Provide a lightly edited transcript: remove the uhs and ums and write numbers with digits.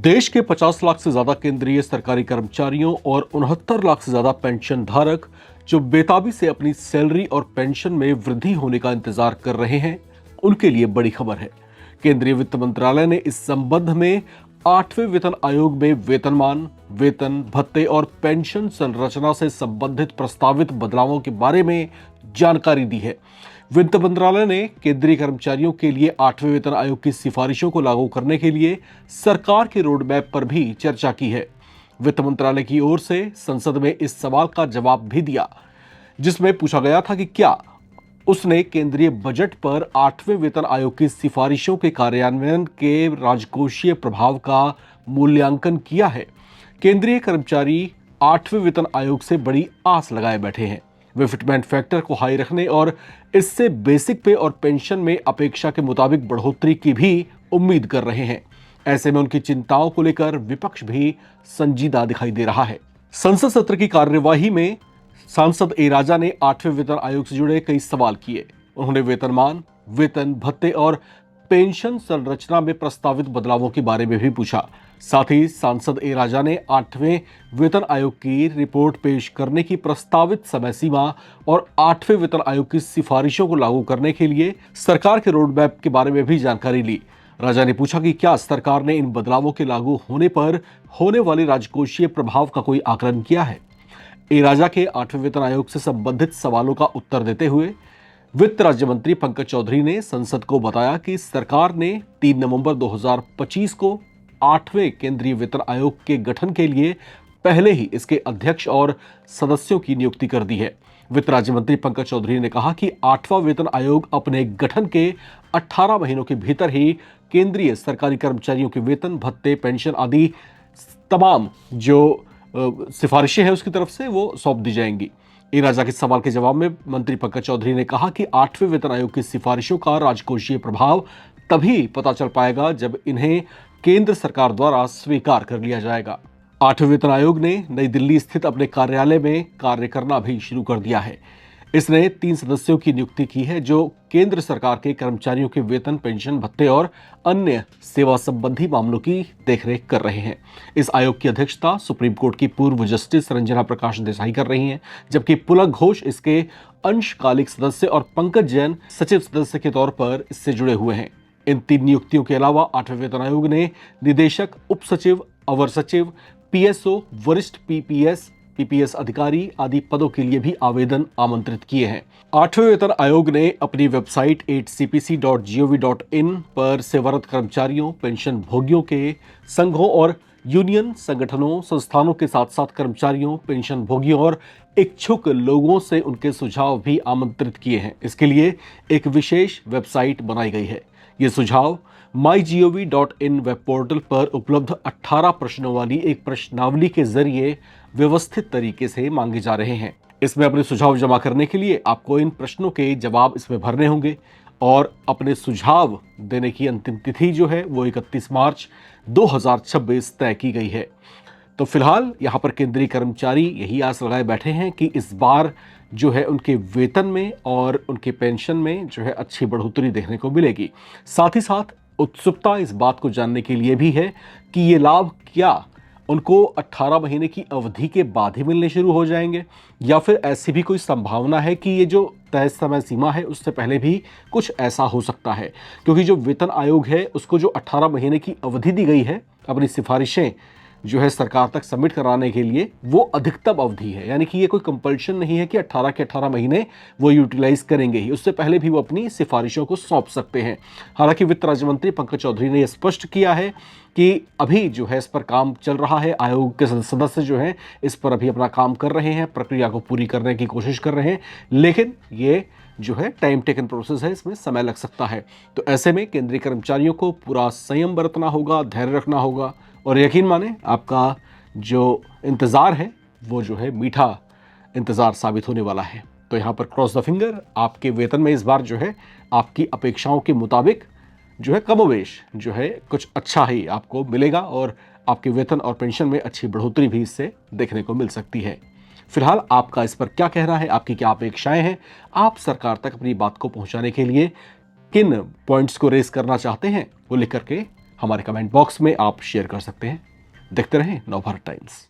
देश के 50 लाख से ज्यादा केंद्रीय सरकारी कर्मचारियों और 69 लाख से ज्यादा पेंशन धारक जो बेताबी से अपनी सैलरी और पेंशन में वृद्धि होने का इंतजार कर रहे हैं, उनके लिए बड़ी खबर है। केंद्रीय वित्त मंत्रालय ने इस संबंध में 8वें वेतन आयोग में वेतनमान, वेतन, भत्ते और पेंशन संरचना से संबंधित प्रस्तावित बदलावों के बारे में जानकारी दी है। वित्त मंत्रालय ने केंद्रीय कर्मचारियों के लिए 8वें वेतन आयोग की सिफारिशों को लागू करने के लिए सरकार के रोड मैप पर भी चर्चा की है। वित्त मंत्रालय की ओर से संसद में इस सवाल का जवाब भी दिया, जिसमें पूछा गया था कि क्या उसने केंद्रीय बजट पर 8वें वेतन आयोग की सिफारिशों के कार्यान्वयन के राजकोषीय प्रभाव का मूल्यांकन किया है। केंद्रीय कर्मचारी 8वें वेतन आयोग से बड़ी आस लगाए बैठे हैं। वे फिटमेंट फैक्टर को हाई रखने और इससे बेसिक पे और पेंशन में अपेक्षा के मुताबिक बढ़ोतरी की भी उम्मीद कर रहे हैं। ऐसे में उनकी चिंताओं को लेकर विपक्ष भी संजीदा दिखाई दे रहा है। संसद सत्र की कार्यवाही में सांसद ए राजा ने 8वें वेतन आयोग से जुड़े कई सवाल किए। उन्होंने वेतनमान, वेतन, भत्ते और पेंशन संरचना में प्रस्तावित बदलावों के बारे में भी पूछा। साथ ही सांसद ए राजा ने 8वें वेतन आयोग की रिपोर्ट पेश करने की प्रस्तावित समय सीमा और 8वें वेतन आयोग की सिफारिशों को लागू करने के लिए सरकार के रोड मैप के बारे में भी जानकारी ली। राजा ने पूछा कि क्या सरकार ने इन बदलावों के लागू होने पर होने वाले राजकोषीय प्रभाव का कोई आकलन किया है। ए राजा के 8वें वेतन आयोग से संबंधित सवालों का उत्तर देते हुए वित्त राज्य मंत्री पंकज चौधरी ने संसद को बताया कि सरकार ने 3 नवंबर 2025 को 8वें केंद्रीय वेतन आयोग के गठन के लिए पहले ही इसके अध्यक्ष और सदस्यों की नियुक्ति कर दी है। वित्त राज्य मंत्री पंकज चौधरी ने कहा कि 8वां वेतन आयोग अपने गठन के 18 महीनों के भीतर ही केंद्रीय सरकारी कर्मचारियों के वेतन, भत्ते, पेंशन आदि तमाम जो सिफारिशें हैं उसकी तरफ से वो सौंप दी जाएंगी। ए राजा के सवाल के जवाब में मंत्री पंकज चौधरी ने कहा कि 8वें वेतन आयोग की सिफारिशों का राजकोषीय प्रभाव तभी पता चल पाएगा जब इन्हें केंद्र सरकार द्वारा स्वीकार कर लिया जाएगा। 8वें वेतन आयोग ने नई दिल्ली स्थित अपने कार्यालय में कार्य करना भी शुरू कर दिया है। इसने 3 सदस्यों की नियुक्ति की है जो केंद्र सरकार के कर्मचारियों के वेतन, पेंशन, भत्ते और अन्य सेवा संबंधी मामलों की देखरेख कर रहे हैं। इस आयोग की अध्यक्षता सुप्रीम कोर्ट की पूर्व जस्टिस रंजना प्रकाश देसाई कर रही हैं, जबकि पुलक घोष इसके अंशकालिक सदस्य और पंकज जैन सचिव सदस्य के तौर पर इससे जुड़े हुए हैं। इन 3 नियुक्तियों के अलावा 8वें वेतन आयोग ने निदेशक, उप सचिव, अवर सचिव, पीएसओ, वरिष्ठ पीपीएस अधिकारी आदि पदों के लिए भी आवेदन आमंत्रित किए हैं। 8वें वेतन आयोग ने अपनी वेबसाइट 8cpc.gov.in पर सेवारत कर्मचारियों, पेंशन भोगियों के संघों और यूनियन संगठनों, संस्थानों के साथ साथ कर्मचारियों, पेंशन भोगियों और इच्छुक लोगों से उनके सुझाव भी आमंत्रित किए हैं। इसके लिए एक विशेष वेबसाइट बनाई गई है। ये सुझाव mygov.in वेब पोर्टल पर उपलब्ध 18 प्रश्नों वाली एक प्रश्नावली के जरिए व्यवस्थित तरीके से मांगे जा रहे हैं। इसमें अपने सुझाव जमा करने के लिए आपको इन प्रश्नों के जवाब इसमें भरने होंगे और अपने सुझाव देने की अंतिम तिथि जो है वो 31 मार्च 2026 तय की गई है। तो फिलहाल यहाँ पर केंद्रीय कर्मचारी यही आस लगाए बैठे हैं कि इस बार जो है उनके वेतन में और उनके पेंशन में जो है अच्छी बढ़ोतरी देखने को मिलेगी। साथ ही साथ उत्सुकता इस बात को जानने के लिए भी है कि ये लाभ क्या उनको 18 महीने की अवधि के बाद ही मिलने शुरू हो जाएंगे या फिर ऐसी भी कोई संभावना है कि ये जो तय समय सीमा है उससे पहले भी कुछ ऐसा हो सकता है, क्योंकि जो वेतन आयोग है उसको जो 18 महीने की अवधि दी गई है अपनी सिफारिशें जो है सरकार तक सबमिट कराने के लिए, वो अधिकतम अवधि है। यानी कि ये कोई कंपल्शन नहीं है कि 18 के 18 महीने वो यूटिलाइज करेंगे ही, उससे पहले भी वो अपनी सिफारिशों को सौंप सकते हैं। हालांकि वित्त राज्य मंत्री पंकज चौधरी ने यह स्पष्ट किया है कि अभी जो है इस पर काम चल रहा है। आयोग के सदस्य जो हैं इस पर अभी अपना काम कर रहे हैं, प्रक्रिया को पूरी करने की कोशिश कर रहे हैं, लेकिन ये जो है टाइम टेकन प्रोसेस है, इसमें समय लग सकता है। तो ऐसे में केंद्रीय कर्मचारियों को पूरा संयम बरतना होगा, धैर्य रखना होगा और यकीन माने आपका जो इंतज़ार है वो जो है मीठा इंतज़ार साबित होने वाला है। तो यहाँ पर क्रॉस द फिंगर, आपके वेतन में इस बार जो है आपकी अपेक्षाओं के मुताबिक जो है कमोवेश जो है कुछ अच्छा ही आपको मिलेगा और आपके वेतन और पेंशन में अच्छी बढ़ोतरी भी इससे देखने को मिल सकती है। फिलहाल आपका इस पर क्या कहना है, आपकी क्या अपेक्षाएं हैं, आप सरकार तक अपनी बात को पहुंचाने के लिए किन पॉइंट्स को रेस करना चाहते हैं वो लिख करके हमारे कमेंट बॉक्स में आप शेयर कर सकते हैं। देखते रहें नवभारत टाइम्स।